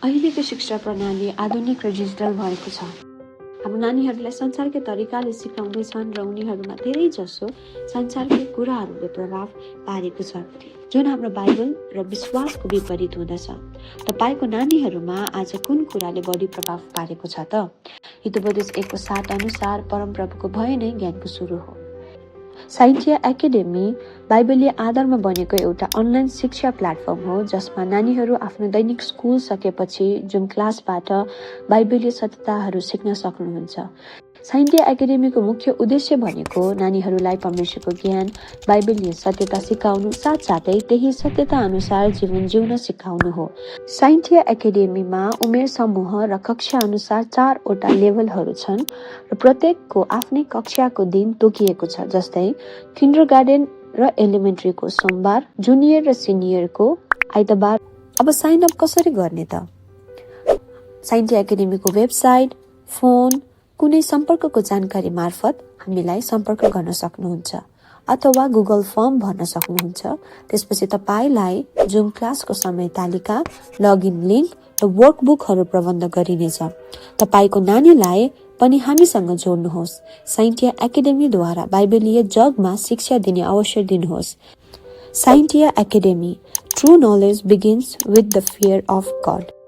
अहिलेको शिक्षा प्रणाली आधुनिक र डिजिटल भएको छ। हाम्रो नानीहरूलाई संसारकै तरिकाले सिकाउँदैछन् र उनीहरूमा धेरै जसो संसारकै कुराहरूले प्रभाव पारेको छ, जुन हाम्रो बाइबल र विश्वासको विपरीत हुँदछ। तपाईको नानीहरूमा आज कुन कुराले बढी प्रभाव पारेको छ त? हितोपदेश 1:7 अनुसार परमप्रभुको भय नै ज्ञानको सुरु हो। साइन्टिया एकाडेमी बाइबलीय आधारमा बनेको एउटा अनलाइन शिक्षा प्लेटफर्म हो, जसमा नानीहरू आफ्नो दैनिक स्कुल सकेपछि जुम क्लासबाट बाइबलीय सत्यताहरू सिक्न सक्नुहुन्छ। साइन्टिया एकाडेमीको मुख्य उद्देश्य भनेको नानीहरूलाई परमेश्वरको ज्ञान, बाइबलीय सत्यता सिकाउनु, साथसाथै त्यही सत्यता अनुसार जीवन जिउन सिकाउनु हो। साइन्टिया एकाडेमीमा उमेर समूह र कक्षा अनुसार 4वटा लेभलहरू छन् र प्रत्येकको आफ्नै कक्षाको दिन तोकिएको छ, जस्तै किन्डरगार्टन र एलिमेन्ट्रीको सोमबार, जुनियर र सिनियरको आइतबार। अब साइन अप कसरी गर्ने त? साइन्टिया एकाडेमीको वेबसाइट, फोन, कुनै सम्पर्कको जानकारी मार्फत हामीलाई सम्पर्क गर्न सक्नुहुन्छ अथवा गुगल फर्म भर्न सक्नुहुन्छ। त्यसपछि तपाईलाई जुम क्लासको समय तालिका, लगइन लिङ्क र वर्कबुकहरू प्रबन्ध गरिनेछ। तपाईको नानीलाई पनि हामीसँग जोड्नुहोस्। साइन्टिया एकाडेमीद्वारा बाइबलीय जगमा शिक्षा दिने अवसर दिनुहोस्। Scientia academy, true knowledge begins with the fear of God.